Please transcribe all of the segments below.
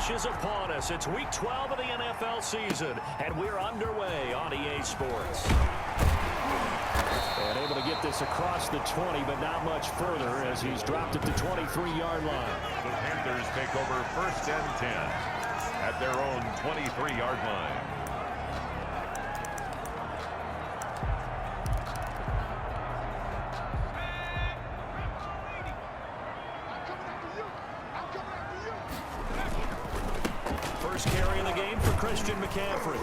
finish is upon us. It's Week 12 of the NFL season, and we're underway on EA Sports. And able to get this across the 20, but not much further as he's dropped it to 23-yard line. The Panthers take over 1st and 10 at their own 23-yard line. First carry in the game for Christian McCaffrey.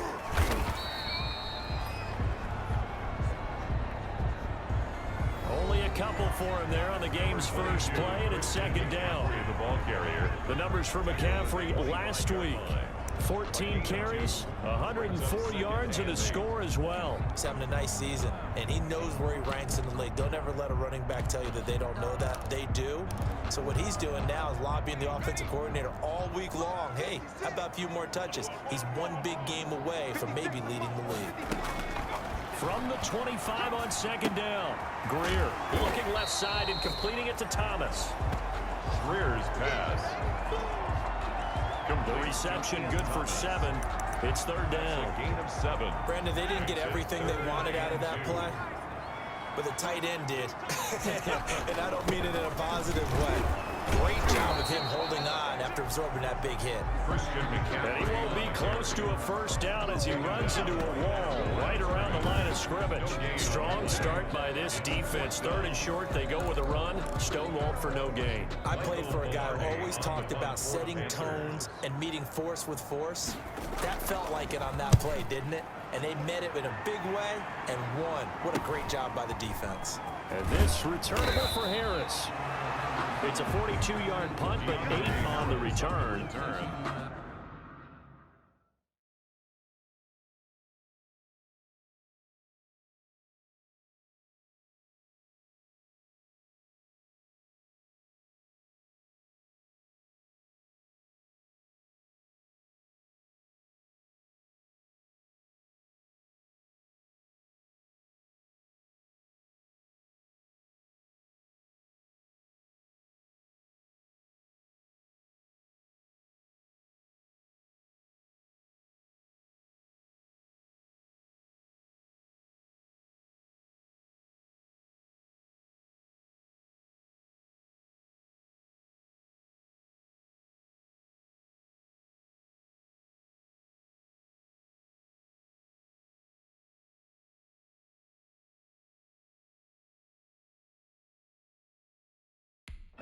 Only a couple for him there on the game's first play, and it's second down. The ball carrier. The numbers for McCaffrey last week. 14 carries, 104 yards, and a score as well. He's having a nice season, and he knows where he ranks in the league. Don't ever let a running back tell you that they don't know that. They do. So what he's doing now is lobbying the offensive coordinator all week long. Hey, how about a few more touches? He's one big game away from maybe leading the league. From the 25 on second down, Greer looking left side and completing it to Thomas. Greer's pass. The reception good for 7. It's third down. A gain of 7. Brandon, they didn't get everything they wanted out of that play, but the tight end did. And I don't mean it in a positive way. Great job of him holding on after absorbing that big hit. And he won't be close to a first down as he runs into a wall right around the line of scrimmage. Strong start by this defense. Third and short, they go with a run. Stonewalled for no gain. I played for a guy who always talked about setting tones and meeting force with force. That felt like it on that play, didn't it? And they met it in a big way and won. What a great job by the defense. And this returnable for Harris. It's a 42-yard punt, but 8 on the return.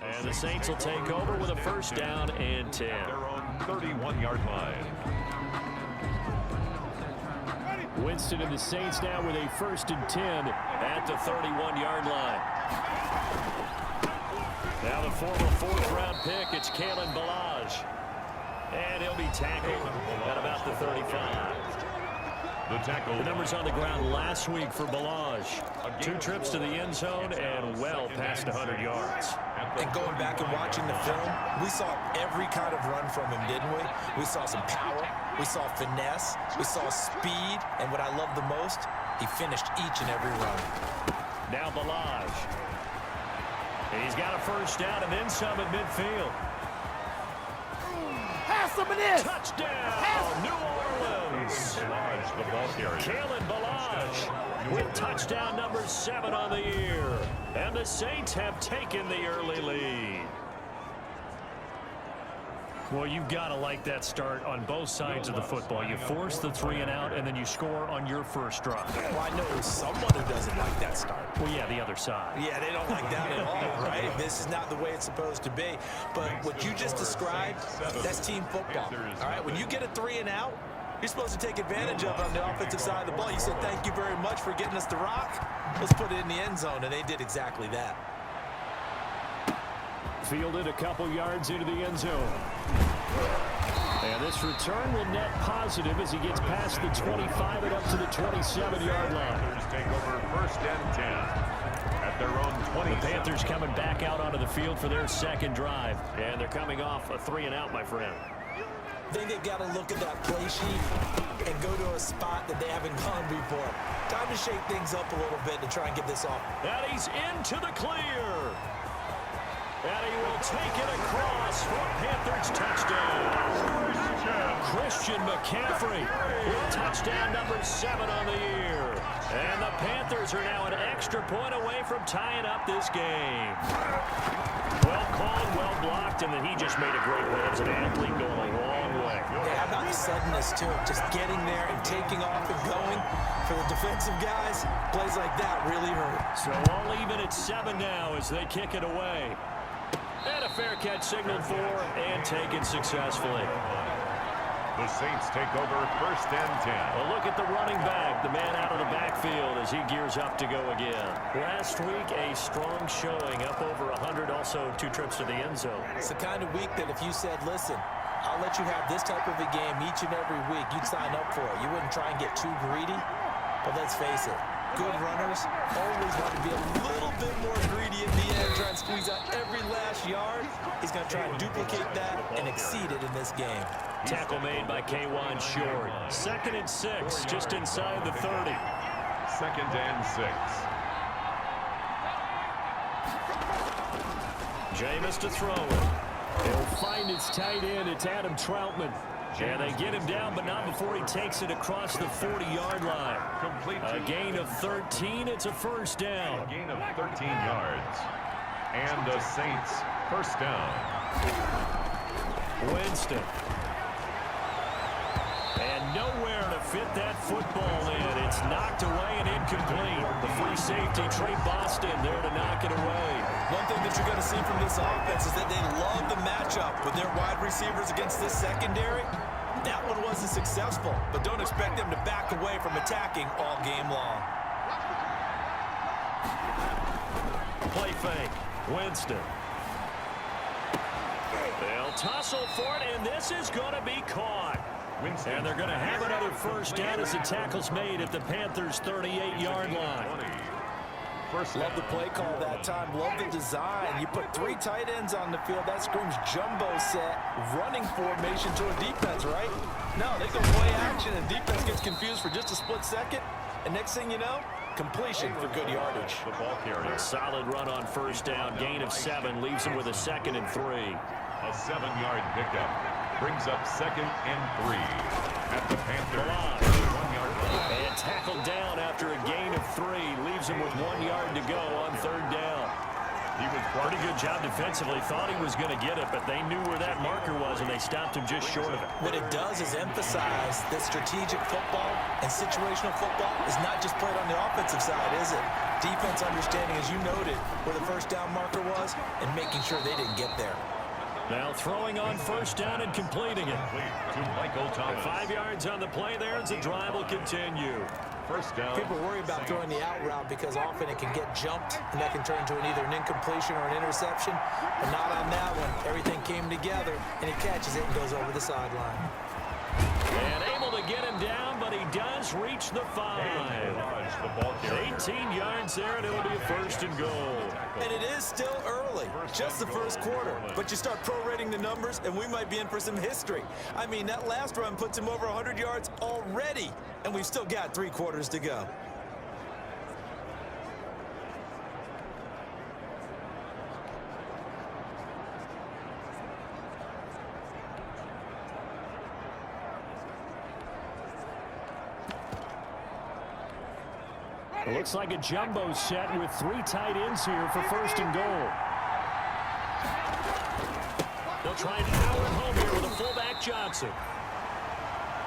And the Saints will take over with a first down and 10. Their own 31-yard line. Winston and the Saints now with a 1st and 10 at the 31-yard line. Now the former 4th-round pick, it's Kalen Ballage. And he'll be tackled at about the 35. The tackle. The numbers on the ground last week for Ballage. 2 trips to the end zone and well past 100 yards. And going back and watching the film, we saw every kind of run from him, didn't we? We saw some power, we saw finesse, we saw speed, and what I love the most, he finished each and every run. Now Ballage. And he's got a first down and then some at midfield. Pass him it is. Touchdown, New Orleans. The ball carrier. Kalen Ballage with touchdown number 7 on the year. And the Saints have taken the early lead. Well, you've got to like that start on both sides of the football. You force the 3 and out, and then you score on your first drive. Well, I know someone who doesn't like that start. Well, yeah, the other side. Yeah, they don't like that at all, right? This is not the way it's supposed to be. But what you just described, that's team football. All right, when you get a 3 and out, you're supposed to take advantage of it on the offensive side of the ball. You said, thank you very much for getting us the rock. Let's put it in the end zone, and they did exactly that. Fielded a couple yards into the end zone. And this return will net positive as he gets past the 25 and up to the 27-yard line. Panthers take over 1st and 10 at their own 20. The Panthers coming back out onto the field for their second drive. And they're coming off a 3 and out, my friend. I think they've got to look at that play sheet and go to a spot that they haven't gone before. Time to shake things up a little bit to try and get this off. And he's into the clear. And he will take it across for Panthers touchdown. Christian McCaffrey with touchdown number 7 on the year. And the Panthers are now an extra point away from tying up this game. Well called, well blocked, and then he just made a great play. As an athlete going a long way. Yeah, how about the suddenness to it? Just getting there and taking off and going. For the defensive guys, plays like that really hurt. So all even at 7 now as they kick it away. And a fair catch signaled for and taken successfully. The Saints take over 1st and 10. A look at the running back, the man out of the backfield as he gears up to go again. Last week, a strong showing, up over 100, also 2 trips to the end zone. It's the kind of week that if you said, listen, I'll let you have this type of a game each and every week, you'd sign up for it. You wouldn't try and get too greedy. But let's face it, good runners always want to be a little bit more greedy at the end, try and squeeze out every last yard. He's going to try and duplicate that and exceed it in this game. Tackle made by K1 short. 2nd and 6, just inside the 30. 2nd and 6. Jameis to throw it. He'll find his tight end. It's Adam Troutman. And they get him down, but not before he takes it across the 40-yard line. A gain of 13. It's a 1st down. A gain of 13 yards. And the Saints 1st down. Winston. And nowhere to fit that football in. It's knocked away and incomplete. The free safety, Trey Boston, there to knock it away. One thing that you're going to see from this offense is that they love the matchup with their wide receivers against this secondary. That one wasn't successful, but don't expect them to back away from attacking all game long. Play fake. Winston. They'll tussle for it, and this is going to be caught. Winston. And they're going to have another 1st down as the tackle's made at the Panthers' 38-yard line. Love the play call that time. Love the design. You put 3 tight ends on the field. That screams jumbo set, running formation to a defense, right? No, they go play action, and defense gets confused for just a split second. And next thing you know, completion for good yardage. The ball carrier. Solid run on 1st down. Gain of 7 leaves him with a 2nd and 3. A 7-yard pickup brings up 2nd and 3 at the Panthers. 1-yard line. And tackled down after a gain of 3. Leaves him with 1 yard to go on 3rd down. He was pretty good job defensively. Thought he was going to get it, but they knew where that marker was, and they stopped him just short of it. What it does is emphasize that strategic football and situational football is not just played on the offensive side, is it? Defense understanding, as you noted, where the 1st down marker was and making sure they didn't get there. Now throwing on 1st down and completing it. to Michael Thomas. 5 yards on the play there as the drive will continue. 1st down. People worry about throwing the out route because often it can get jumped, and that can turn into either an incompletion or an interception. But not on that one. Everything came together, and he catches it and goes over the sideline. And able to get him down, but he does reach the 5. 18 yards there, and it'll be a 1st and goal. And it is still early, just the 1st quarter. But you start prorating the numbers, and we might be in for some history. I mean, that last run puts him over 100 yards already, and we've still got 3 quarters to go. It looks like a jumbo set with 3 tight ends here for 1st and goal. They'll try and power it home here with a fullback Johnson.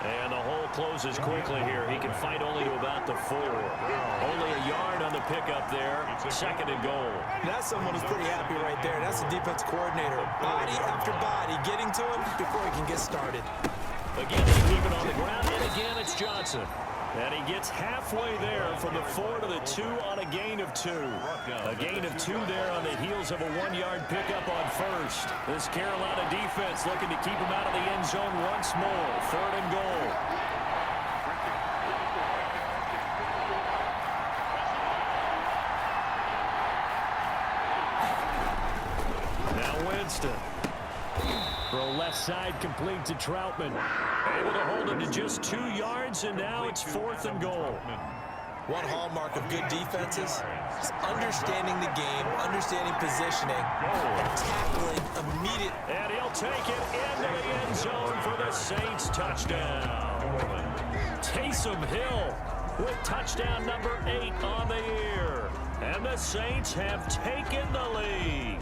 And the hole closes quickly here. He can fight only to about the 4. Only a yard on the pickup there. 2nd and goal. That's someone who's pretty happy right there. That's the defense coordinator. Body after body getting to him before he can get started. Again, they keep it on the ground, and again it's Johnson. And he gets halfway there from the 4 to the 2 on a gain of 2. A gain of 2 there on the heels of a 1-yard pickup on 1st. This Carolina defense looking to keep him out of the end zone once more. 3rd and goal. Now Winston. Throw left side complete to Troutman. Able to hold him to just 2 yards, and now it's 4th and goal. One hallmark of good defenses is understanding the game, understanding positioning, and tackling immediate. And he'll take it into the end zone for the Saints touchdown. Taysom Hill with touchdown number 8 on the year. And the Saints have taken the lead.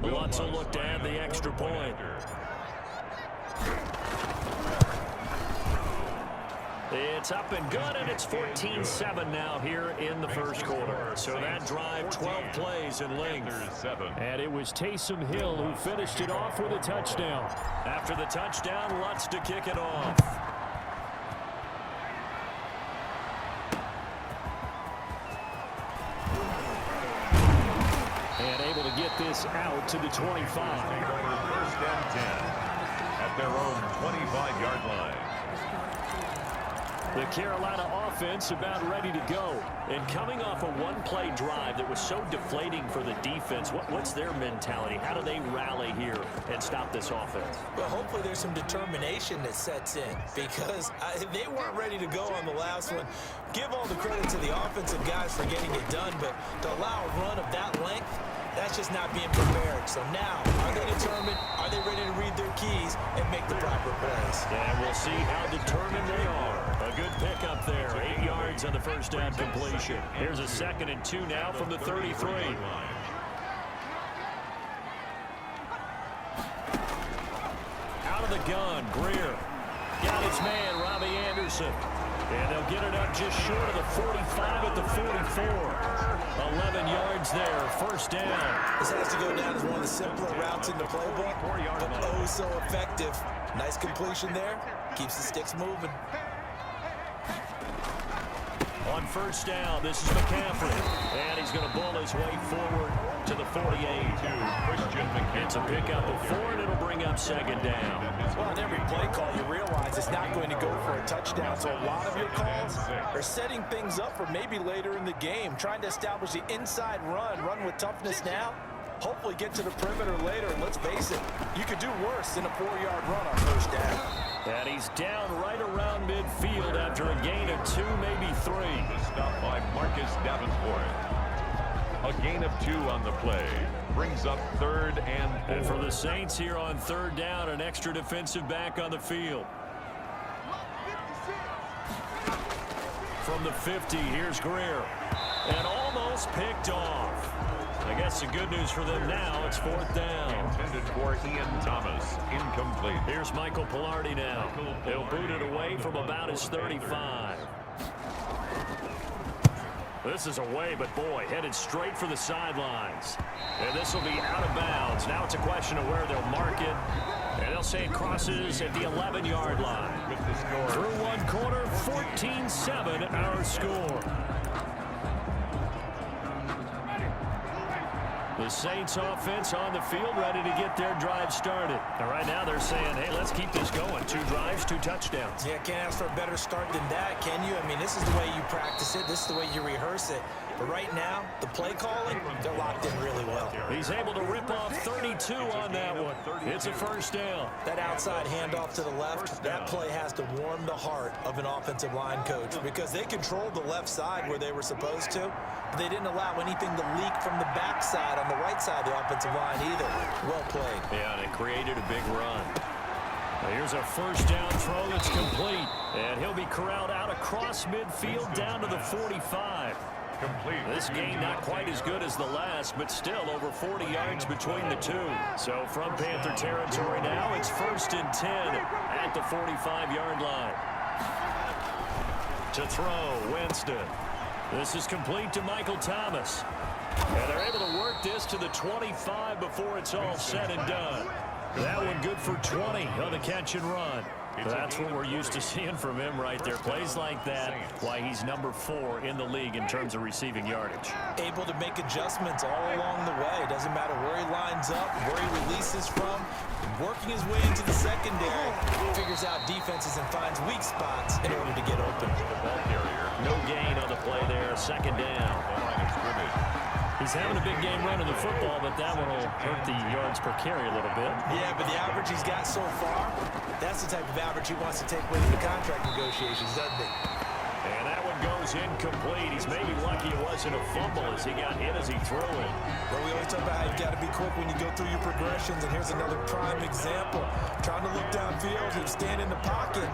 Lots of look to add the extra point. It's up and good, and it's 14-7 now here in the first quarter. So that drive, 12 plays in length. And it was Taysom Hill who finished it off with a touchdown. After the touchdown, Lutz to kick it off. And able to get this out to the 25. First and 10 at their own 25-yard line. The Carolina offense about ready to go. And coming off a one-play drive that was so deflating for the defense, what's their mentality? How do they rally here and stop this offense? Well, hopefully there's some determination that sets in because they weren't ready to go on the last one. Give all the credit to the offensive guys for getting it done, but to allow a run of that length, that's just not being prepared. So now, are they determined? Are they ready to read their keys and make the proper plays? And we'll see how determined they are. A good pickup there. 8 yards on the first down completion. Here's a 2nd and 2 now from the 33. Out of the gun, Greer. Got his man, Robbie Anderson. And they'll get it up just short of the 45 at the 44. 11 yards there, first down. This has to go down as one of the simpler routes in the playbook, but oh so effective. Nice completion there. Keeps the sticks moving. On first down, this is McCaffrey. And he's going to bull his way forward to the 48. It's a pickup of 4, and it'll bring up 2nd down. Well, in every play call, you realize it's not going to go for a touchdown. So a lot of your calls are setting things up for maybe later in the game, trying to establish the inside run with toughness now. Hopefully get to the perimeter later. And let's face it, you could do worse than a 4-yard run on first down. And he's down right around midfield after a gain of 2, maybe 3. Stop by Marcus Davenport. A gain of 2 on the play. Brings up 3rd and 4. And for the Saints here on 3rd down, an extra defensive back on the field. From the 50, here's Greer. And almost picked off. I guess the good news for them now, it's 4th down. Intended for Ian Thomas. Incomplete. Here's Michael Pilardi now. He'll boot it away from about his 35. This is away, but boy, headed straight for the sidelines. And this will be out of bounds. Now it's a question of where they'll mark it. And they'll say it crosses at the 11-yard line. With the score. Through one quarter, 14-7 our score. The Saints offense on the field ready to get their drive started. And right now they're saying, hey, let's keep this going. 2 drives, 2 touchdowns. Yeah, can't ask for a better start than that, can you? I mean, this is the way you practice it. This is the way you rehearse it. But right now, the play calling, they're locked in really well. He's able to rip off 32 on that one. It's a first down. That outside handoff to the left, that play has to warm the heart of an offensive line coach because they controlled the left side where they were supposed to, but they didn't allow anything to leak from the backside on the right side of the offensive line either. Well played. Yeah, and it created a big run. Now here's a first down throw that's complete, and he'll be corralled out across midfield down to the 45. Complete. This game not quite as good as the last, but still over 40 yards between the two. So from Panther territory now, it's 1st and 10 at the 45-yard line. To throw, Winston. This is complete to Michael Thomas. And they're able to work this to the 25 before it's all said and done. That one good for 20 on the catch and run. That's what we're used to seeing from him right there. Plays like that, why he's number 4 in the league in terms of receiving yardage. Able to make adjustments all along the way. Doesn't matter where he lines up, where he releases from, working his way into the secondary, figures out defenses and finds weak spots in order to get open. The ball carrier. No gain on the play there. Second down. Line of scrimmage. He's having a big game running the football, but that one will hurt the yards per carry a little bit. Yeah, but the average he's got so far, that's the type of average he wants to take with him in contract negotiations, doesn't he? And that one goes incomplete. He's maybe lucky it wasn't a fumble as he got hit as he threw it. Well, we always talk about how you've got to be quick when you go through your progressions, and here's another prime example. Trying to look downfield, he'd stand in the pocket,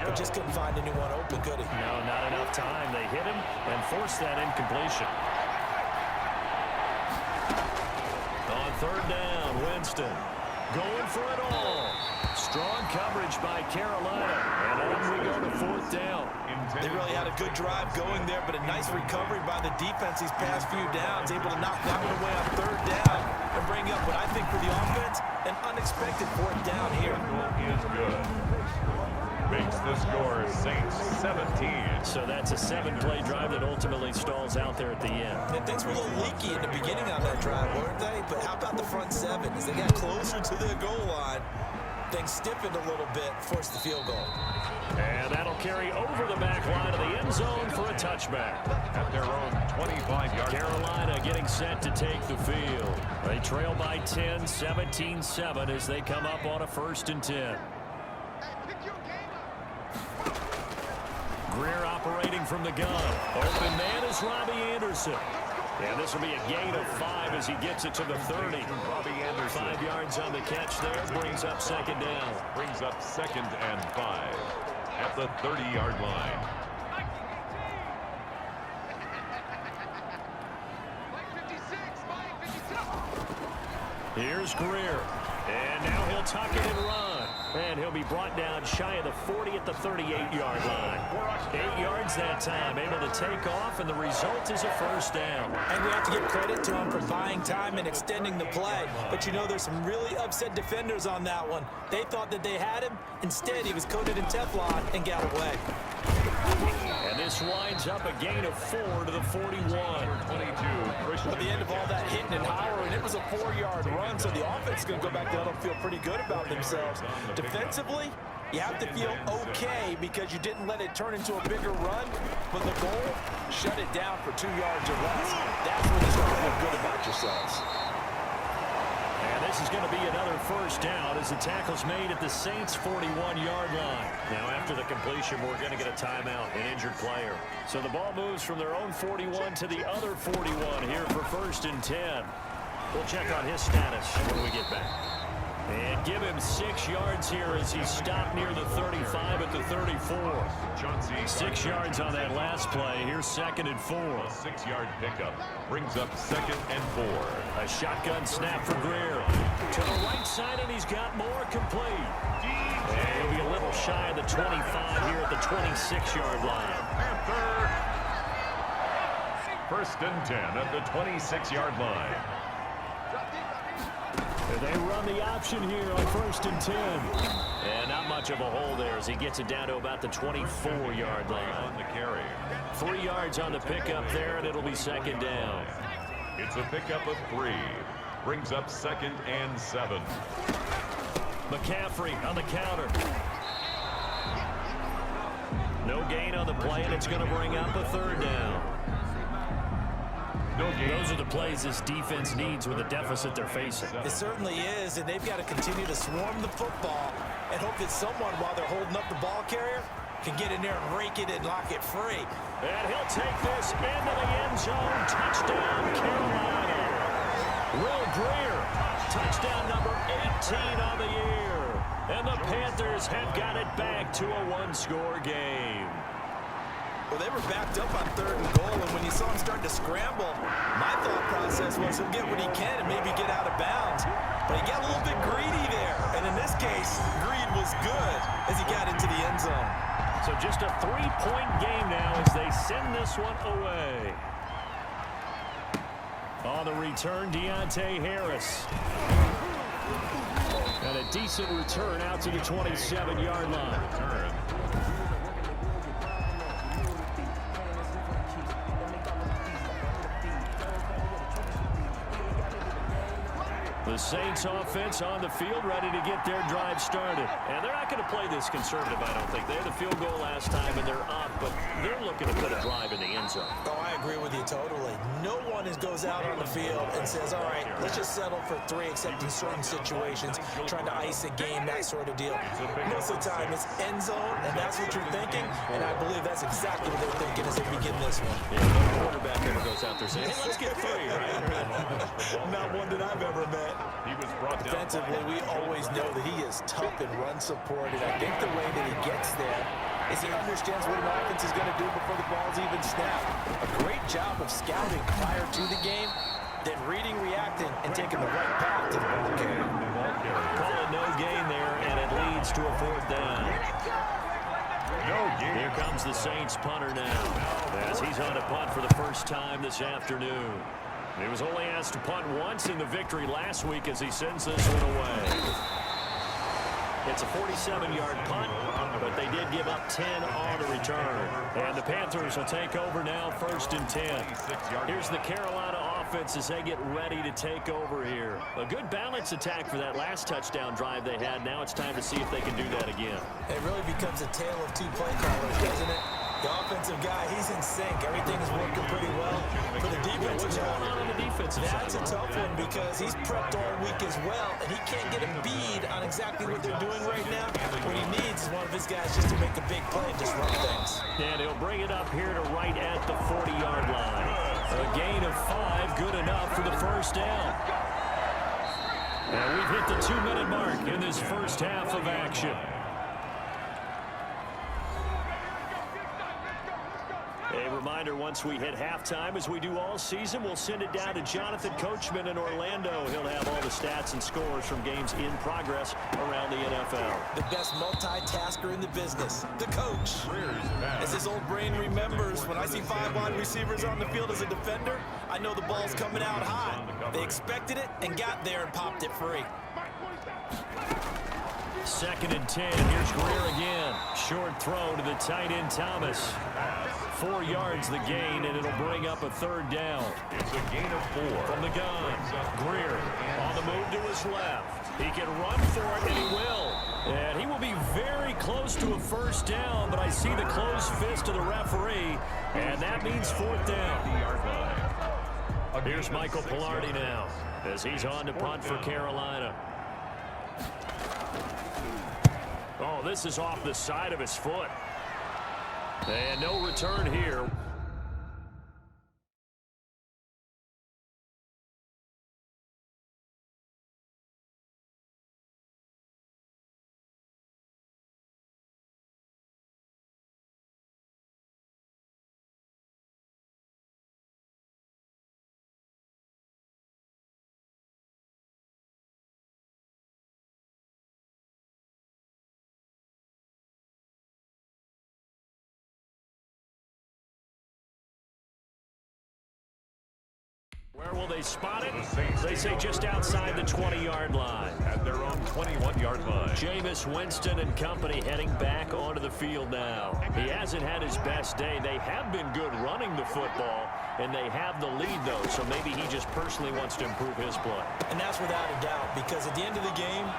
but just couldn't find anyone open, could he? No, not enough time. They hit him and forced that incompletion. On third down, Winston going for it all. Strong coverage by Carolina. And on we go to fourth down. They really had a good drive going there, but a nice recovery by the defense these past few downs, able to knock that one away on third down and bring up what I think for the offense, an unexpected fourth down here. Is good. Makes the score Saints 17. So that's a 7-play drive that ultimately stalls out there at the end. And things were a little leaky in the beginning on that drive, weren't they? But how about the front seven? As they got closer to the goal line, things stiffened a little bit, forced the field goal. And that'll carry over the back line of the end zone for a touchback. At their own 25-yard. Carolina getting set to take the field. They trail by 10, 17-7 as they come up on a 1st and 10. Greer operating from the gun. Open man is Robbie Anderson. And this will be a gain of 5 as he gets it to the 30. Robbie Anderson. 5 yards on the catch there. Brings up second down. Brings up 2nd and 5 at the 30-yard line. Here's Greer. And now he'll tuck it and run. And he'll be brought down shy of the 40 at the 38-yard line. 8 yards that time, able to take off, and the result is a 1st down. And we have to give credit to him for buying time and extending the play. But you know, there's some really upset defenders on that one. They thought that they had him. Instead, he was coated in Teflon and got away. And this winds up a gain of 4 to the 41. 22. At the end of all that hitting and hollering, it was a 4-yard run, so the offense is going to go back there and feel pretty good about themselves. Defensively, you have to feel okay because you didn't let it turn into a bigger run, but the goal, shut it down for 2 yards or less. That's when you start to feel good about yourselves. And this is going to be another 1st down as the tackle's made at the Saints' 41-yard line. Now, after the completion, we're going to get a timeout, an injured player. So the ball moves from their own 41 to the other 41 here for 1st and 10. We'll check on his status when we get back. And give him 6 yards here as he's stopped near the 35 at the 34. 6 yards on that last play. Here's 2nd and 4. A 6-yard pickup brings up 2nd and 4. A shotgun snap for Greer. To the right side, and he's got more complete. And he'll be a little shy of the 25 here at the 26-yard line. Panther. 1st and 10 at the 26-yard line. They run the option here on 1st and 10. And not much of a hole there as he gets it down to about the 24-yard line. On the carry. 3 yards on the pickup there, and it'll be 2nd down. It's a pickup of 3. Brings up 2nd and 7. McCaffrey on the counter. No gain on the play, and it's going to bring up a 3rd down. Those are the plays this defense needs with the deficit they're facing. It certainly is, and they've got to continue to swarm the football and hope that someone, while they're holding up the ball carrier, can get in there and rake it and lock it free. And he'll take this into the end zone. Touchdown, Carolina. Will Greer, touchdown number 18 on the year. And the Panthers have got it back to a 1-score game. Well, they were backed up on 3rd and goal, and when you saw him start to scramble, my thought process was he'll get what he can and maybe get out of bounds. But he got a little bit greedy there, and in this case, greed was good as he got into the end zone. So just a 3-point game now as they send this one away. On the return, Deontay Harris. And a decent return out to the 27-yard line. The Saints offense on the field, ready to get their drive started. And they're not going to play this conservative, I don't think. They had the field goal last time, and they're up, but they're looking to put a drive in the end zone. Oh, I agree with you totally. No one goes out on the field and says, all right, let's just settle for 3, except in certain situations, trying to ice a game, that sort of deal. Most of the time, it's end zone, and that's what you're thinking, and I believe that's exactly what they're thinking as they begin this one. Yeah, no quarterback ever goes out there saying, hey, let's get 3, right? Not one that I've ever met. He was brought down. Defensively, we always know that he is tough and run support, and I think the way that he gets there is he understands what an offense is going to do before the ball's even snapped. A great job of scouting prior to the game, then reading, reacting, and taking the right path to the ball carrier. Call it no gain there, and it leads to a 4th down. No gain. Here comes the Saints punter now, as he's on a punt for the first time this afternoon. He was only asked to punt once in the victory last week as he sends this one away. It's a 47-yard punt, but they did give up 10 on the return. And the Panthers will take over now, 1st and 10. Here's the Carolina offense as they get ready to take over here. A good balance attack for that last touchdown drive they had. Now it's time to see if they can do that again. It really becomes a tale of 2 play callers, doesn't it? The offensive guy, he's in sync. Everything is working pretty well. For the defensive What's going on the defensive side? That's a tough one because he's prepped all week as well, and he can't get a bead on exactly what they're doing right now. What he needs is one of his guys just to make a big play and disrupt things. And he'll bring it up here to right at the 40-yard line. A gain of 5, good enough for the 1st down. And we've hit the 2-minute mark in this first half of action. A reminder, once we hit halftime, as we do all season, we'll send it down to Jonathan Coachman in Orlando. He'll have all the stats and scores from games in progress around the NFL. The best multitasker in the business, the coach. As his old brain remembers, when I see 5 wide receivers on the field as a defender, I know the ball's coming out hot. They expected it and got there and popped it free. 2nd and 10. Here's Greer again. Short throw to the tight end Thomas. 4 yards the gain, and it'll bring up a 3rd down. It's a gain of 4. From the gun, Greer on the move to his left. He can run for it, and he will. And he will be very close to a 1st down, but I see the closed fist of the referee, and that means 4th down. Here's Michael Pilardi now, as he's on to punt for Carolina. Oh, this is off the side of his foot. And no return here. Where will they spot it? They say just outside the 20-yard line. At their own 21-yard line. Jameis Winston and company heading back onto the field now. He hasn't had his best day. They have been good running the football, and they have the lead, though, so maybe he just personally wants to improve his play. And that's without a doubt, because at the end of the game,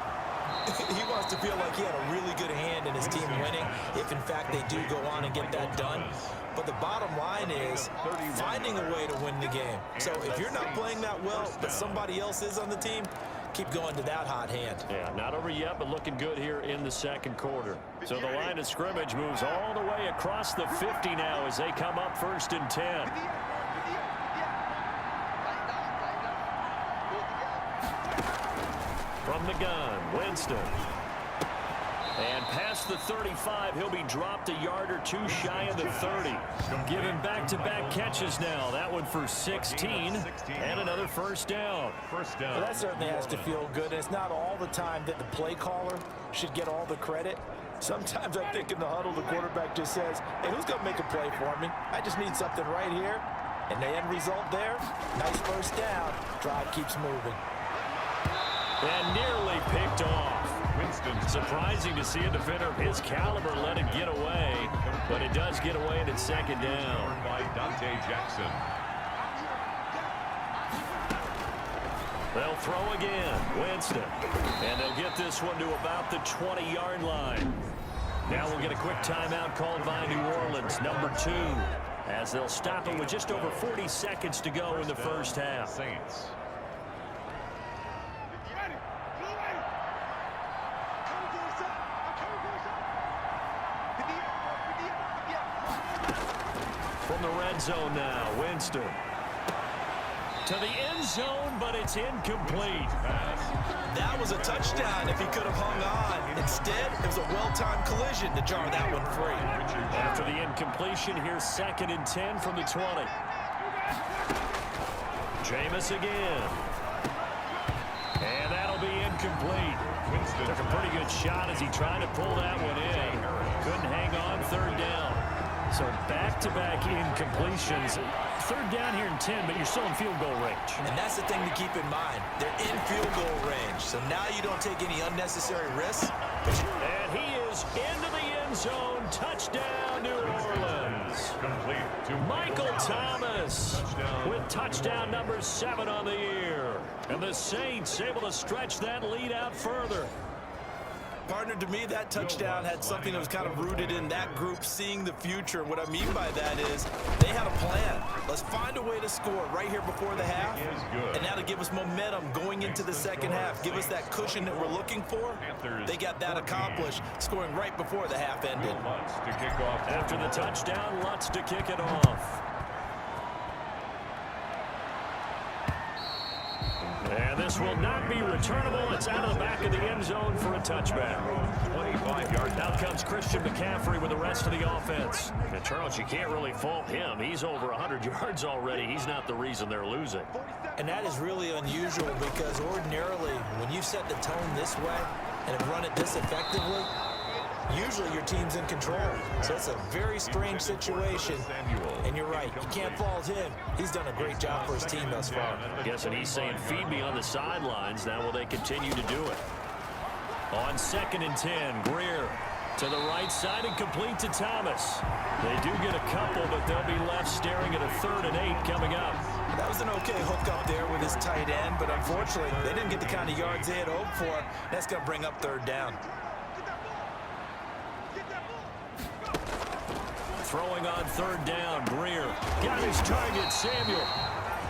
he wants to feel like he had a really good hand in his team winning, if in fact they do go on and get that done. But the bottom line is finding a way to win the game. So if you're not playing that well, but somebody else is on the team, keep going to that hot hand. Yeah, not over yet, but looking good here in the 2nd quarter. So the line of scrimmage moves all the way across the 50 now as they come up 1st and 10. From the gun, Winston. And past the 35, he'll be dropped a yard or 2 shy of the 30. Giving back-to-back catches now. That one for 16, and another 1st down. Well, that certainly has to feel good. And it's not all the time that the play caller should get all the credit. Sometimes I think in the huddle, the quarterback just says, hey, who's going to make a play for me? I just need something right here. And the end result there, nice 1st down. Drive keeps moving. And nearly picked off. Surprising to see a defender of his caliber let it get away, but it does get away and it's 2nd down. By Dante Jackson. They'll throw again. Winston. And they'll get this one to about the 20-yard line. Now we'll get a quick timeout called by New Orleans, number 2, as they'll stop it with just over 40 seconds to go in the first half. Saints. From the red zone now, Winston. To the end zone, but it's incomplete. That was a touchdown if he could have hung on. Instead, it was a well-timed collision to jar that one free. After the incompletion, here's 2nd and 10 from the 20. Jameis again. And that'll be incomplete. Winston took a pretty good shot as he tried to pull that one in. Couldn't hang on, 3rd down. So back-to-back incompletions. 3rd down here in 10, but you're still in field goal range. And that's the thing to keep in mind. They're in field goal range. So now you don't take any unnecessary risks. And he is into the end zone. Touchdown, New Orleans. Complete to Michael Thomas with touchdown number 7 on the year. And the Saints able to stretch that lead out further. Partner, to me, that touchdown had something that was kind of rooted in that group seeing the future. What I mean by that is they had a plan. Let's find a way to score right here before the half. And that'll give us momentum going into the second half. Give us that cushion that we're looking for. They got that accomplished, scoring right before the half ended. After the touchdown, Lutz to kick it off. And this will not be returnable. It's out of the back of the end zone for a touchback. 25 yards. Now comes Christian McCaffrey with the rest of the offense. And Charles, you can't really fault him. He's over 100 yards already. He's not the reason they're losing. And that is really unusual because ordinarily when you set the tone this way and have run it this effectively, usually your team's in control. So it's a very strange situation. And you're right, you can't fault him. He's done a great job for his team thus far. Guessing he's saying, feed me on the sidelines. Now will they continue to do it? On 2nd and 10, Greer to the right side and complete to Thomas. They do get a couple, but they'll be left staring at a 3rd and 8 coming up. That was an okay hook up there with his tight end, but unfortunately, they didn't get the kind of yards they had hoped for. That's going to bring up 3rd down. Throwing on 3rd down, Greer got his target, Samuel.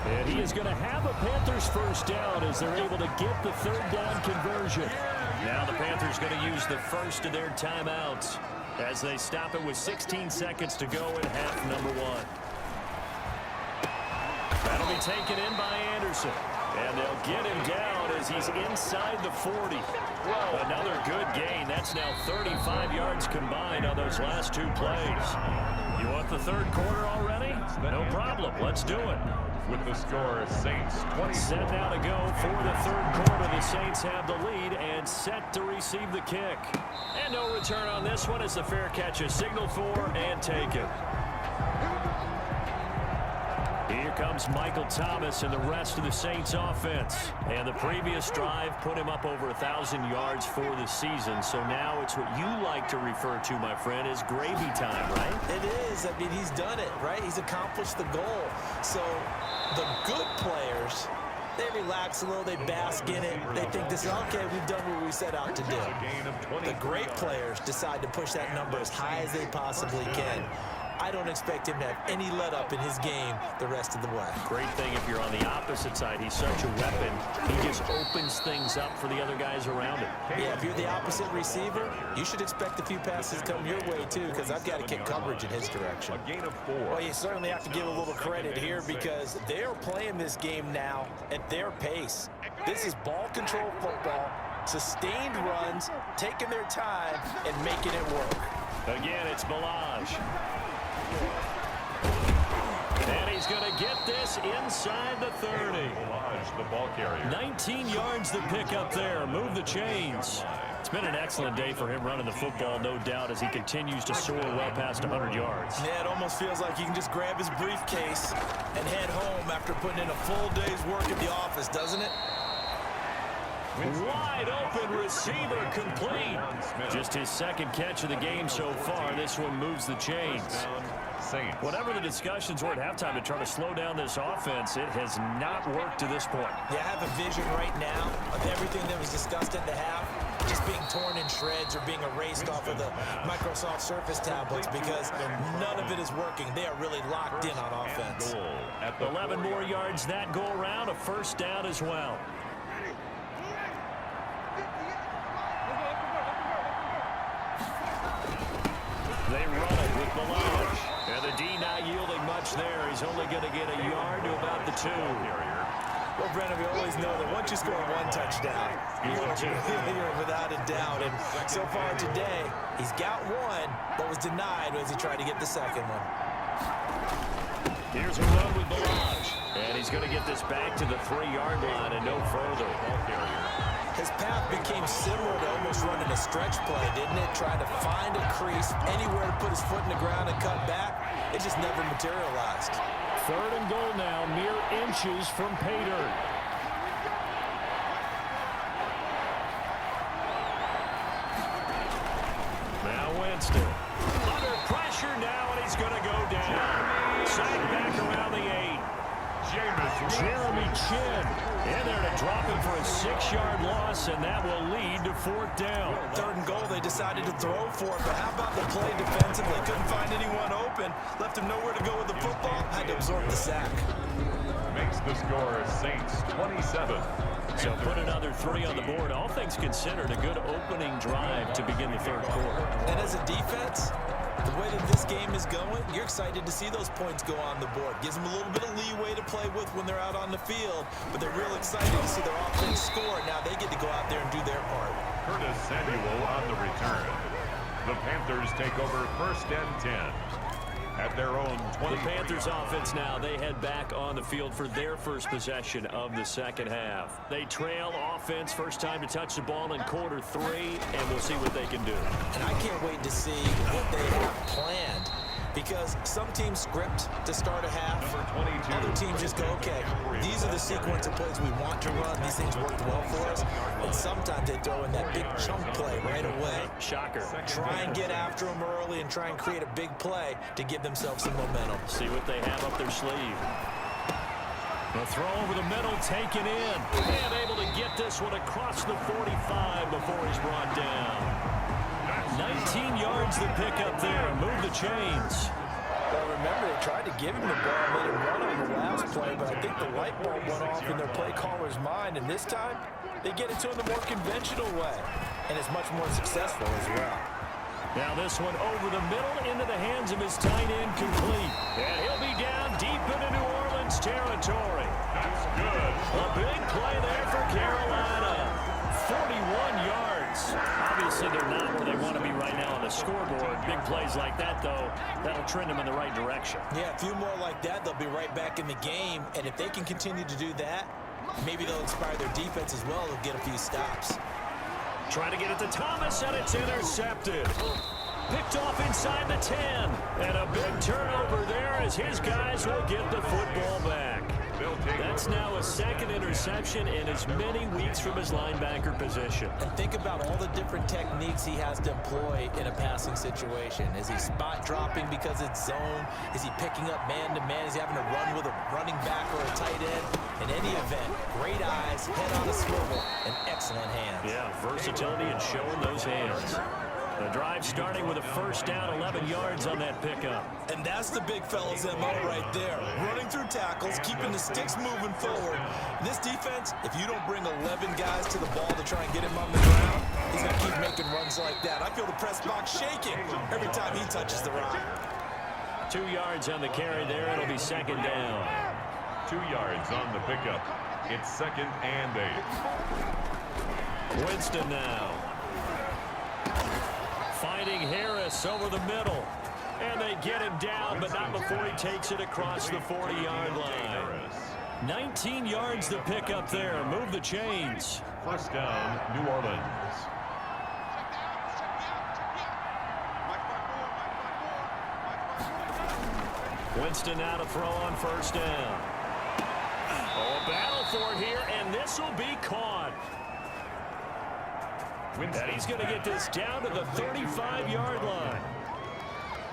And he is going to have a Panthers first down as they're able to get the 3rd down conversion. Now the Panthers going to use the first of their timeouts as they stop it with 16 seconds to go in half number 1. That'll be taken in by Anderson. And they'll get him down as he's inside the 40. Another good gain. That's now 35 yards combined on those last 2 plays. You want the 3rd quarter already? No problem. Let's do it. With the score, Saints 20. Set now to go for the 3rd quarter. The Saints have the lead and set to receive the kick. And no return on this one as the fair catch is signaled for and taken. Here comes Michael Thomas and the rest of the Saints offense. And the previous drive put him up over 1,000 yards for the season. So now it's what you like to refer to, my friend, as gravy time, right? It is. I mean, he's done it, right? He's accomplished the goal. So the good players, they relax a little, they bask in it. They think this is, okay, we've done what we set out to do. The great players decide to push that number as high as they possibly can. I don't expect him to have any let-up in his game the rest of the way. Great thing if you're on the opposite side. He's such a weapon. He just opens things up for the other guys around him. Yeah, if you're the opposite receiver, you should expect a few passes come your way, too, because I've got to get coverage in his direction. A gain of 4. Well, you certainly have to give a little credit here because they're playing this game now at their pace. This is ball control football, sustained runs, taking their time, and making it work. Again, it's Balaj. And he's going to get this inside the 30. The ball carrier. 19 yards to pick up there. Move the chains. It's been an excellent day for him running the football, no doubt, as he continues to soar well past 100 yards. Yeah, it almost feels like he can just grab his briefcase and head home after putting in a full day's work at the office, doesn't it? Wide open receiver complete. Just his 2nd catch of the game so far. This one moves the chains. Saints. Whatever the discussions were at halftime to try to slow down this offense, it has not worked to this point. Yeah, I have a vision right now of everything that was discussed at the half just being torn in shreds or being erased off of the Microsoft Surface tablets because none of it is working. They are really locked in on offense. 11 more yards that go around, a first down as well. They run it with Melange. And the D not yielding much there. He's only going to get a yard to about the 2. Well, Brennan, we always know that once you score one touchdown, you're without a doubt. And so far today, he's got one, but was denied as he tried to get the second one. Here's a run with Melange. And he's going to get this back to the 3-yard line and no further. His path became similar to almost running a stretch play, didn't it? Trying to find a crease, anywhere to put his foot in the ground and cut back. It just never materialized. 3rd and goal now, mere inches from pay dirt. Now Winston. Under pressure now, and he's going to go down. Sacked back around the 8. Jeremy Chin in there to drop him for a 6-yard loss, and that will lead to 4th down. 3rd and goal, they decided to throw for it, but how about the play defensively? Couldn't find anyone open, left him nowhere to go with the football, had to absorb the sack. Makes the score Saints 27. So put another 3 on the board. All things considered, a good opening drive to begin the 3rd quarter. And as a defense, the way that this game is going, you're excited to see those points go on the board. Gives them a little bit of leeway to play with when they're out on the field, but they're real excited to see their offense score. Now they get to go out there and do their part. Curtis Samuel on the return. The Panthers take over 1st and 10. At their own 20. The Panthers offense now, they head back on the field for their first possession of the 2nd half. They trail offense, first time to touch the ball in quarter 3, and we'll see what they can do. And I can't wait to see what they have planned, because some teams script to start a half. Other teams just go, okay, these are the sequence of plays we want to run. These things worked well for us. And sometimes they throw in that big chunk play right away. Shocker. Try and get after them early and try and create a big play to give themselves some momentum. See what they have up their sleeve. The throw over the middle, taken in. And able to get this one across the 45 before he's brought down. 19 yards to pick up there. Move the chains. Well, remember, they tried to give him the ball and let him run on the last play, but I think the light bulb went off in their play caller's mind, and this time, they get it to him the more conventional way, and it's much more successful as well. Now this one over the middle into the hands of his tight end, complete. And he'll be down deep into New Orleans territory. That's good. A big play there for Carolina. 41 yards. Obviously, they're not where they want to be right now on the scoreboard. Big plays like that, though, that'll trend them in the right direction. Yeah, a few more like that, they'll be right back in the game. And if they can continue to do that, maybe they'll inspire their defense as well. They'll get a few stops. Trying to get it to Thomas, and it's intercepted. Picked off inside the 10. And a big turnover there as his guys will get the football back. That's now a 2nd interception in as many weeks from his linebacker position. And think about all the different techniques he has to employ in a passing situation. Is he spot dropping because it's zone? Is he picking up man-to-man? Is he having to run with a running back or a tight end? In any event, great eyes, head on a swivel, and excellent hands. Yeah, versatility and showing those hands. The drive starting with a first down, 11 yards on that pickup. And that's the big fella's MO right there. Running through tackles, keeping the sticks moving forward. This defense, if you don't bring 11 guys to the ball to try and get him on the ground, he's going to keep making runs like that. I feel the press box shaking every time he touches the rock. 2 yards on the carry there. It'll be 2nd down. 2 yards on the pickup. It's 2nd and 8. Winston now. Fighting Harris over the middle. And they get him down, but not before he takes it across the 40-yard line. 19 yards to pick up there. Move the chains. First down, New Orleans. Winston now to throw on first down. Oh, a battle for it here, and this will be caught. And he's going to get this down to the 35-yard line.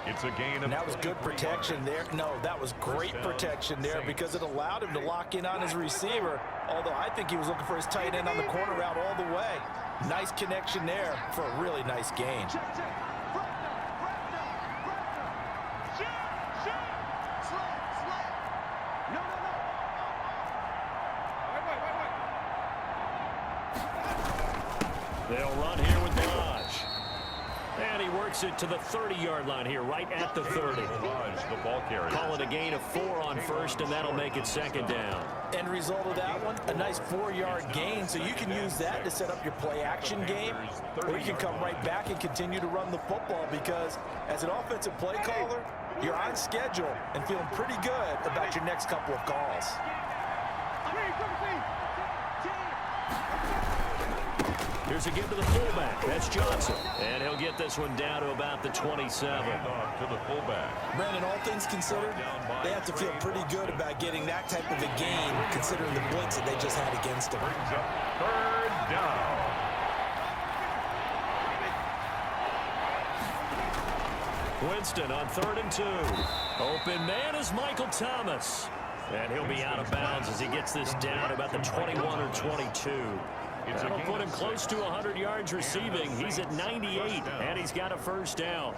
It's a gain of And that was good 23 protection there. yards. No, that was great protection there because it allowed him to lock in on his receiver, although I think he was looking for his tight end on the corner route all the way. Nice connection there for a really nice gain. They'll run here with Lodge. And he works it to the 30-yard line here, right at the 30. Lodge, the ball carrier. Call it a gain of 4 on first, and that'll make it second down. End result of that one, a nice 4-yard gain, so you can use that to set up your play-action game, or you can come right back and continue to run the football because as an offensive play caller, you're on schedule and feeling pretty good about your next couple of calls. Here's a give to the fullback. That's Johnson. And he'll get this one down to about the 27. To the fullback. Brandon, all things considered, they have to feel pretty good about getting that type of a gain considering the blitz that they just had against them. Brings up third down. Winston on 3rd and 2. Open man is Michael Thomas. And he'll be out of bounds as he gets this down about the 21 or 22. That'll put him close to 100 yards receiving. He's at 98, and he's got a first down.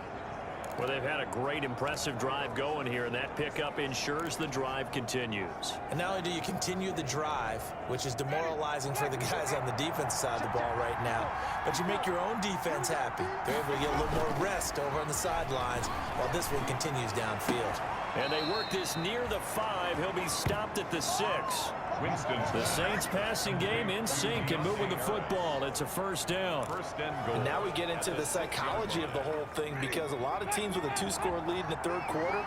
Well, they've had a great, impressive drive going here, and that pickup ensures the drive continues. And not only do you continue the drive, which is demoralizing for the guys on the defense side of the ball right now, but you make your own defense happy. They're able to get a little more rest over on the sidelines while this one continues downfield. And they work this near the 5. He'll be stopped at the 6. Winston's The Saints passing game in sync and moving the football. It's a first down. first and goal. And now we get into the psychology of the whole thing because a lot of teams with a 2-score lead in the third quarter,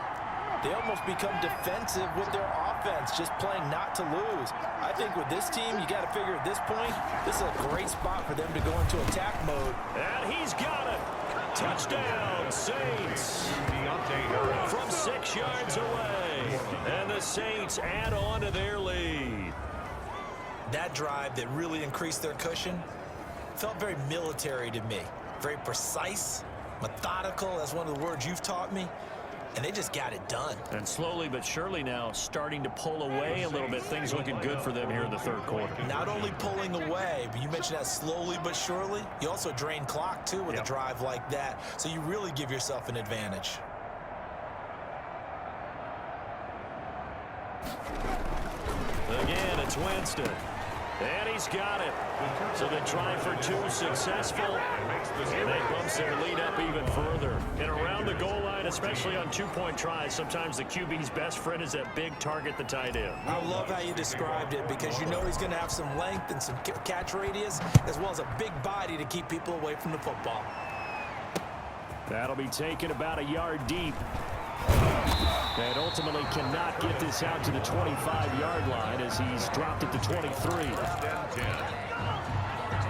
they almost become defensive with their offense, just playing not to lose. I think with this team, you got to figure at this point, this is a great spot for them to go into attack mode. And he's got it. Touchdown, Saints. From 6 yards away. And the Saints add on to their lead. That drive that really increased their cushion felt very military to me. Very precise, methodical. That's one of the words you've taught me. And they just got it done. And slowly but surely now starting to pull away a little bit. Things looking good for them here in the third quarter. Not only pulling away, but you mentioned that slowly but surely. You also drain clock, too, with a drive like that. So you really give yourself an advantage. Again, it's Winston. And he's got it. So the try for 2 successful. And they bumps their lead up even further. And around the goal line, especially on 2-point tries, sometimes the QB's best friend is that big target, the tight end. I love how you described it because you know he's going to have some length and some catch radius as well as a big body to keep people away from the football. That'll be taken about a yard deep. And ultimately cannot get this out to the 25-yard line as he's dropped it to 23.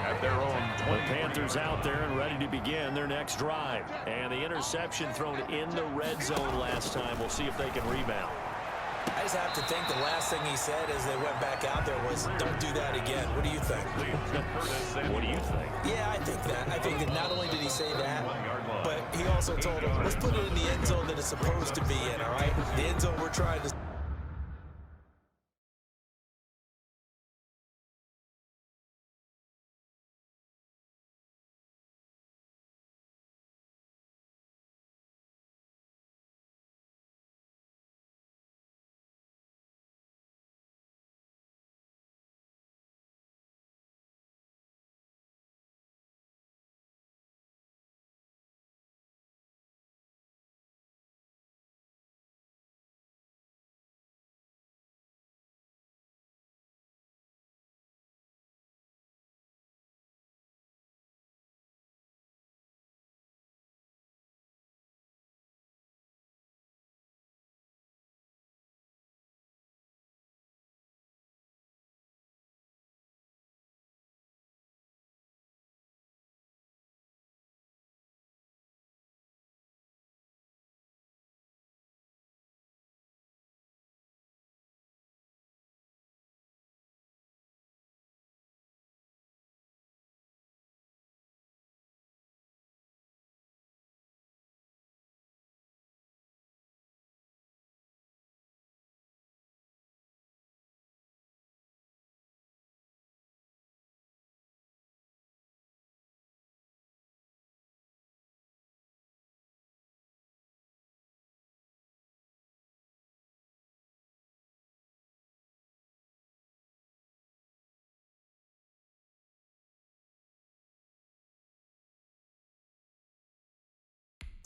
At their own The Panthers out there and ready to begin their next drive. And the interception thrown in the red zone last time. We'll see if they can rebound. I just have to think the last thing he said as they went back out there was, don't do that again. What do you think? What do you think? Yeah, I think that. I think that not only did he say that, but he also told him, let's put it in the end zone that it's supposed to be in, all right? The end zone we're trying to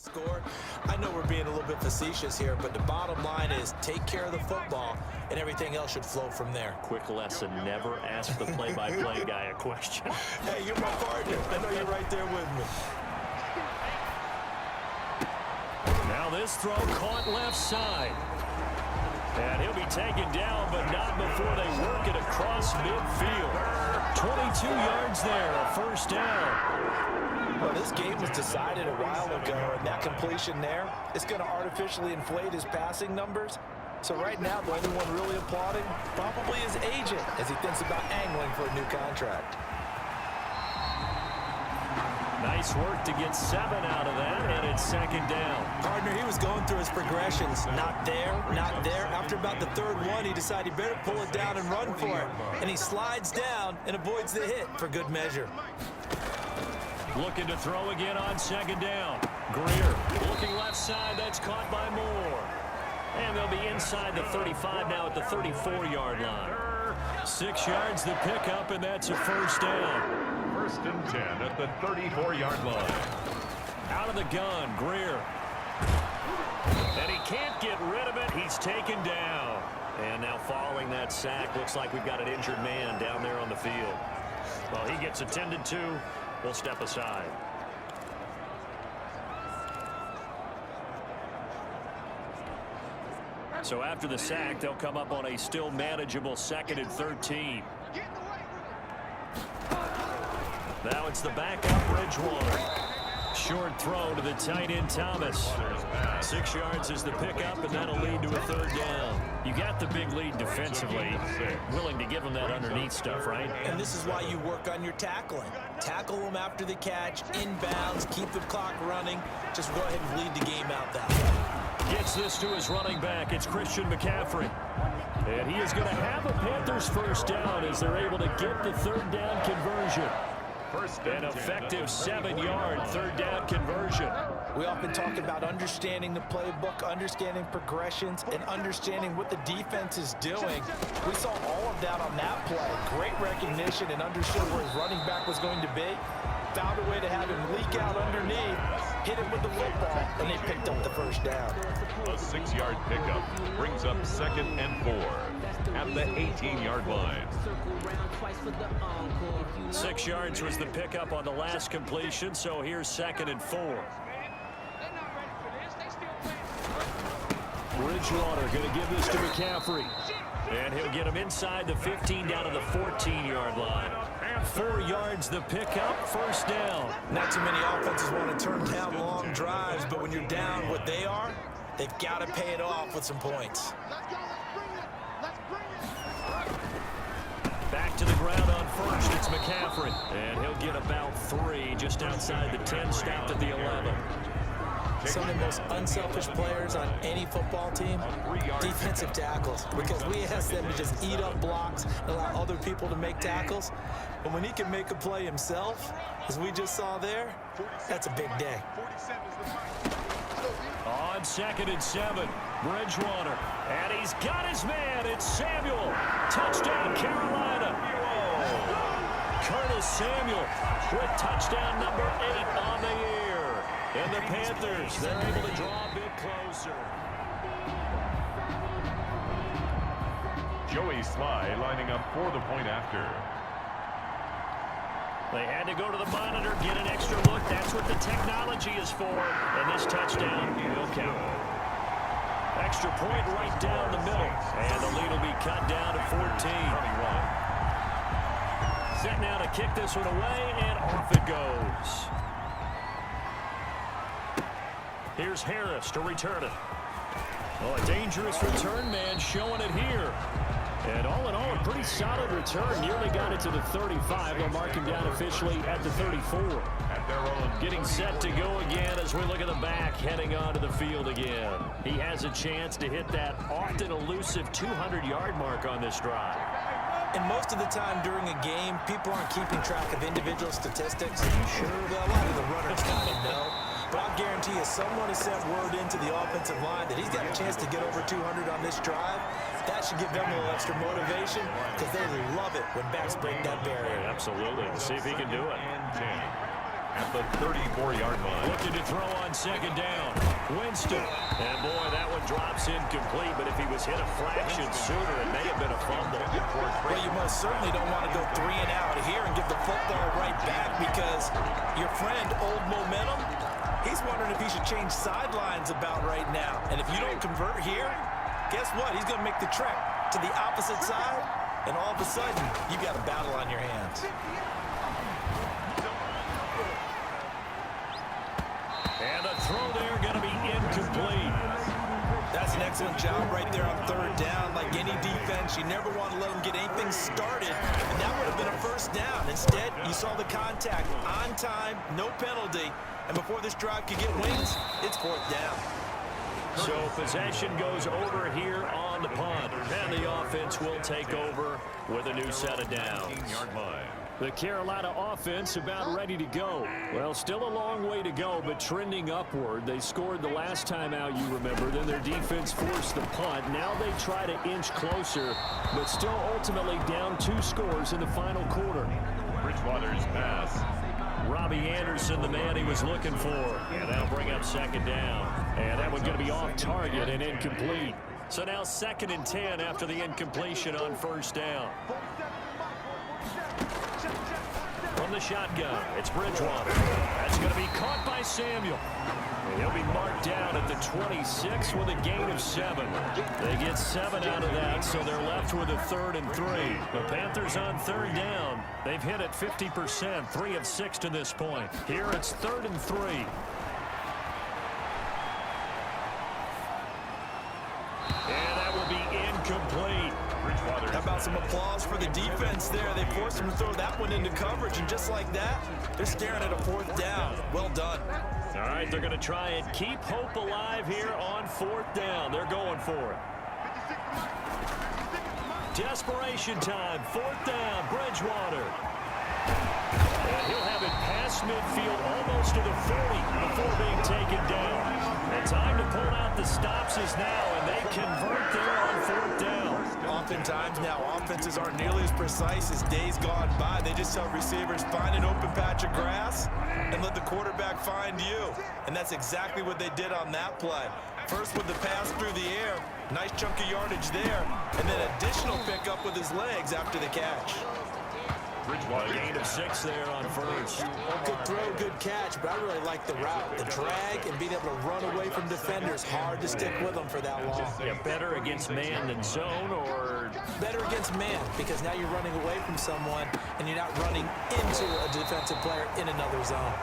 Score. I know we're being a little bit facetious here, but the bottom line is take care of the football, and everything else should flow from there. Quick lesson, never ask the play-by-play guy a question. Hey, you're my partner. I know you're right there with me. Now this throw caught left side. And he'll be taken down, but not before they work it across midfield. 22 yards there, a first down. Well, this game was decided a while ago, and that completion there is going to artificially inflate his passing numbers. So right now, the only one really applauding probably his agent as he thinks about angling for a new contract. Nice work to get 7 out of that, and it's second down. Partner, he was going through his progressions. Not there, not there. After about the third one, he decided he better pull it down and run for it. And he slides down and avoids the hit for good measure. Looking to throw again on second down. Greer looking left side. That's caught by Moore. And they'll be inside the 35 now at the 34-yard line. 6 yards the pickup, and that's a first down. First and 10 at the 34-yard line. Out of the gun, Greer. And he can't get rid of it. He's taken down. And now following that sack, looks like we've got an injured man down there on the field. Well, he gets attended to. We'll step aside. So after the sack, they'll come up on a still manageable 2nd and 13. Now it's the backup, Bridgewater. Short throw to the tight end, Thomas. 6 yards is the pickup, and that'll lead to a third down. You got the big lead defensively. Willing to give them that underneath stuff, right? And this is why you work on your tackling. Tackle them after the catch, inbounds, keep the clock running. Just go ahead and lead the game out that way. Gets this to his running back. It's Christian McCaffrey. And he is going to have a Panthers first down as they're able to get the third down conversion. An effective 7-yard third down conversion. We often talk about understanding the playbook, understanding progressions, and understanding what the defense is doing. We saw all of that on that play. Great recognition and understood where his running back was going to be. Found a way to have him leak out underneath, hit him with the football, and they picked up the first down. A 6-yard pickup brings up 2nd and 4 at the 18-yard line. 6 yards was the pickup on the last completion, so here's 2nd and 4. Bridgewater going to give this to McCaffrey. And he'll get him inside the 15 down to the 14-yard line. 4 yards the pickup, first down. Not too many offenses want to turn down long drives, but when you're down what they are, they've got to pay it off with some points. Back to the ground on first, it's McCaffrey. And he'll get about 3 just outside the 10, stopped at the 11. Some of the most unselfish players on any football team, defensive tackles, because we ask them to just eat up blocks and allow other people to make tackles. But when he can make a play himself, as we just saw there, that's a big day. On 2nd and 7, Bridgewater. And he's got his man. It's Samuel. Touchdown, Carolina. Curtis Samuel with touchdown number 8 on the year. And the Panthers, they're able to draw a bit closer. Joey Sly lining up for the point after. They had to go to the monitor, get an extra look. That's what the technology is for. And this touchdown will count. Extra point right down the middle. And the lead will be cut down to 14. Set now to kick this one away, and off it goes. Here's Harris to return it. Oh, a dangerous return man showing it here. And all in all, a pretty solid return. Nearly got it to the 35. They'll mark him down officially at the 34. At their own. Getting set to go again as we look at the back, heading onto the field again. He has a chance to hit that often elusive 200-yard mark on this drive. And most of the time during a game, people aren't keeping track of individual statistics. Are you sure? Well, a lot of the runners kind of know. But I'll guarantee you someone has sent word into the offensive line that he's got a chance to get over 200 on this drive. That should give them a little extra motivation because they love it when backs break that barrier. Absolutely. Let's see if he can do it. at the 34-yard line. Looking to throw on second down. Winston. And boy, that one drops incomplete, but if he was hit a fraction sooner, it may have been a fumble. Well, you most certainly don't want to go 3 and out here and give the football right back, because your friend, Old Momentum, he's wondering if he should change sidelines about right now. And if you don't convert here, guess what? He's going to make the trek to the opposite side, and all of a sudden, you've got a battle on your hands. And the throw there going to be incomplete. That's an excellent job right there on third down. Like any defense, you never want to let them get anything started, and that would have been a first down. Instead, you saw the contact on time, no penalty, and before this drive could get wings, it's fourth down. So possession goes over here on the punt, and the offense will take over with a new set of downs. 15-yard line. The Carolina offense about ready to go. Well, still a long way to go, but trending upward. They scored the last time out, you remember. Then their defense forced the punt. Now they try to inch closer, but still ultimately down 2 scores in the final quarter. Bridgewater's pass. Robbie Anderson, the man he was looking for. And that'll bring up second down. And that one's going to be off target and incomplete. So now 2nd and 10 after the incompletion on first down. From the shotgun, it's Bridgewater. That's going to be caught by Samuel. And he'll be marked down at the 26 with a gain of 7. They get 7 out of that, so they're left with a 3rd and 3. The Panthers on 3rd down. They've hit it 50%, 3 of 6 to this point. Here it's 3rd and 3. And that will be incomplete. How about some applause for the defense there? They forced him to throw that one into coverage, and just like that, they're staring at a 4th down. Well done. All right, they're going to try and keep hope alive here on 4th down. They're going for it. Desperation time. 4th down, Bridgewater. And he'll have it past midfield almost to the 40 before being taken down. And time to pull out the stops is now, and they convert there on 4th down. Oftentimes now, offenses aren't nearly as precise as days gone by. They just tell receivers, find an open patch of grass and let the quarterback find you. And that's exactly what they did on that play. First with the pass through the air, nice chunk of yardage there, and then additional pickup with his legs after the catch. Bridgewater. Gain of 6 there on first. Good throw, good catch, but I really like the route, the drag, and being able to run away from defenders. Hard to stick with them for that long. Yeah, better against man than zone, or better against man, because now you're running away from someone and you're not running into a defensive player in another zone.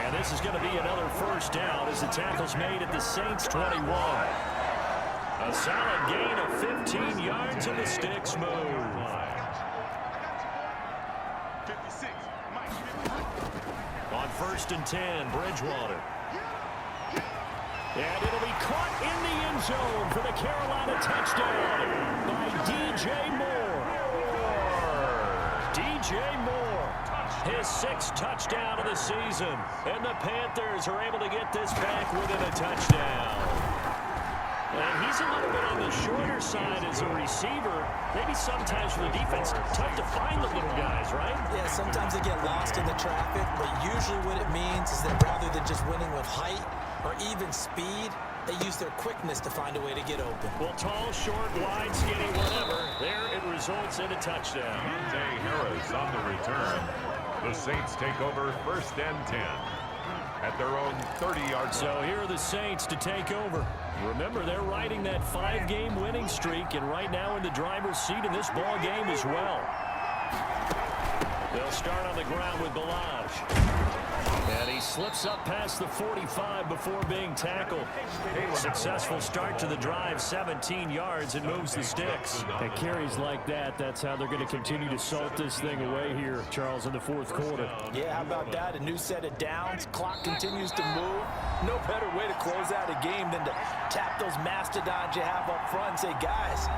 And this is going to be another first down as the tackle's made at the Saints 21. A solid gain of 15 yards and the sticks move. On 1st and 10, Bridgewater. And it'll be caught in the end zone for the Carolina touchdown by DJ Moore. DJ Moore, his 6th touchdown of the season. And the Panthers are able to get this back within a touchdown. And he's a little bit on the shorter side as a receiver. Maybe sometimes for the defense, tough to find the little guys, right? Yeah, sometimes they get lost in the traffic, but usually what it means is that rather than just winning with height or even speed, they use their quickness to find a way to get open. Well, tall, short, wide, skinny, whatever, there it results in a touchdown. Dante Harris on the return. The Saints take over 1st and 10 at their own 30-yard line. So here are the Saints to take over. Remember, they're riding that 5-game winning streak, and right now in the driver's seat in this ball game as well. They'll start on the ground with Balaj. And he slips up past the 45 before being tackled. Successful start to the drive, 17 yards, and moves the sticks. And carries like that, that's how they're going to continue to salt this thing away here, Charles, in the 4th quarter. Yeah, how about that? A new set of downs. Clock continues to move. No better way to close out a game than to tap those mastodons you have up front and say, guys,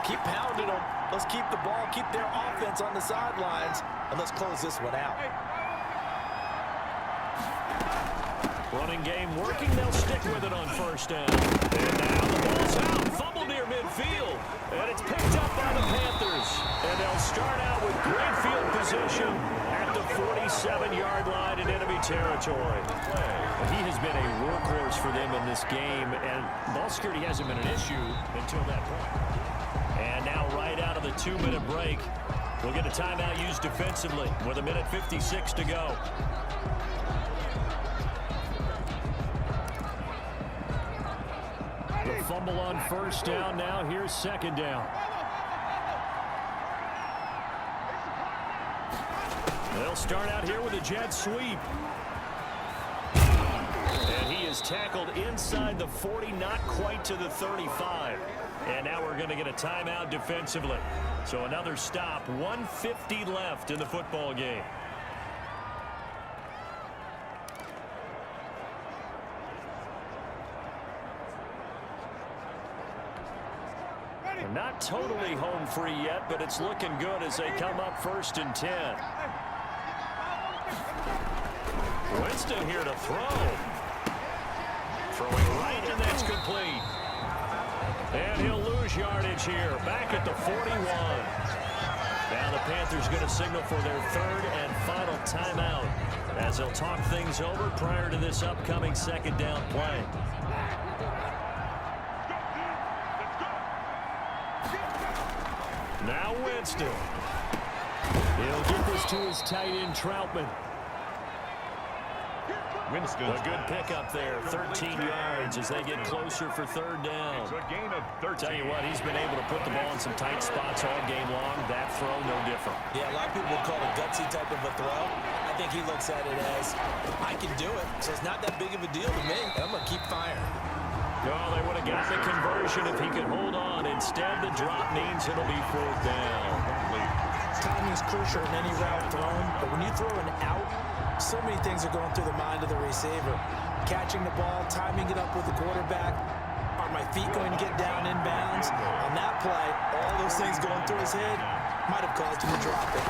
keep pounding them. Let's keep the ball, keep their offense on the sidelines, and let's close this one out. Running game working. They'll stick with it on 1st down. And now the ball's out. Fumble near midfield. And it's picked up by the Panthers. And they'll start out with great field position at the 47-yard line in enemy territory. territory. He has been a workhorse for them in this game, and ball security hasn't been an issue until that point. And now right out of the 2-minute break, we'll get a timeout used defensively with 1:56 to go. The fumble on first down. Now here's second down. They'll start out here with a jet sweep. And he is tackled inside the 40, not quite to the 35. And now we're going to get a timeout defensively. So another stop, 1:50 left in the football game. They're not totally home free yet, but it's looking good as they come up 1st and 10. Winston here to throw. Throwing right, and that's complete. And he'll lose yardage here, back at the 41. Now the Panthers going to signal for their 3rd and final timeout as they'll talk things over prior to this upcoming 2nd down play. Now Winston. He'll get this to his tight end, Troutman. Winston. A good pickup there, 13 yards as they get closer for 3rd down. It's a gain of 13. Tell you what, he's been able to put the ball in some tight spots all game long. That throw, no different. Yeah, a lot of people would call it a gutsy type of a throw. I think he looks at it as, I can do it, so it's not that big of a deal to me. I'm going to keep firing. Oh, they would have got the conversion if he could hold on. Instead, the drop means it'll be 4th down. Timing is crucial in any route thrown, but when you throw an out, so many things are going through the mind of the receiver. Catching the ball, timing it up with the quarterback. Are my feet going to get down inbounds? On that play, all those things going through his head might have caused him to drop it.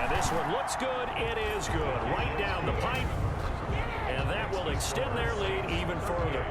And this one looks good. It is good. Right down the pipe. And that will extend their lead even further.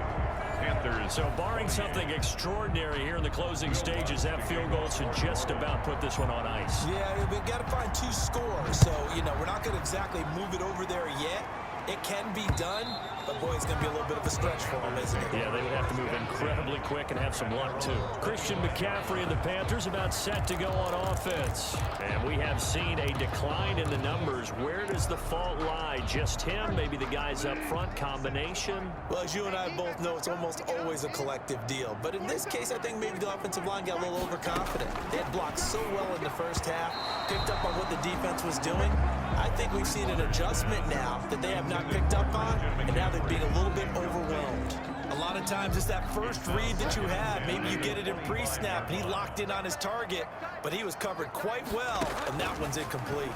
Panthers. So barring something extraordinary here in the closing stages, that field goal should just about put this one on ice. Yeah, we've got to find 2 scores. So, we're not going to exactly move it over there yet. It can be done, but boy, it's going to be a little bit of a stretch for them, isn't it? Yeah, they would have to move incredibly quick and have some luck, too. Christian McCaffrey and the Panthers about set to go on offense. And we have seen a decline in the numbers. Where does the fault lie? Just him? Maybe the guys up front? Combination? Well, as you and I both know, it's almost always a collective deal. But in this case, I think maybe the offensive line got a little overconfident. They had blocked so well in the first half, picked up on what the defense was doing. I think we've seen an adjustment now that they have not picked up on, and now they're being a little bit overwhelmed. A lot of times it's that first read that you have. Maybe you get it in pre-snap, and he locked in on his target, but he was covered quite well, and that one's incomplete.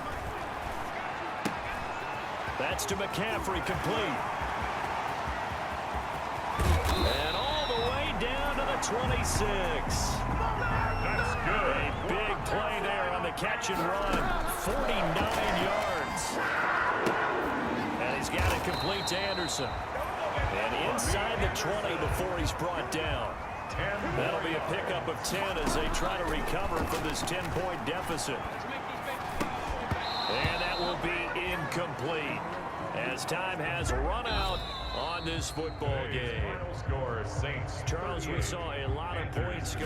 That's to McCaffrey, complete. And all the way down to the 26. That's good. A big play there on the catch and run. 49 yards. And he's got it complete to Anderson. And inside the 20 before he's brought down. That'll be a pickup of 10 as they try to recover from this 10-point deficit. And that will be incomplete as time has run out on this football game. Final score, Saints. Charles, we saw a lot of points go.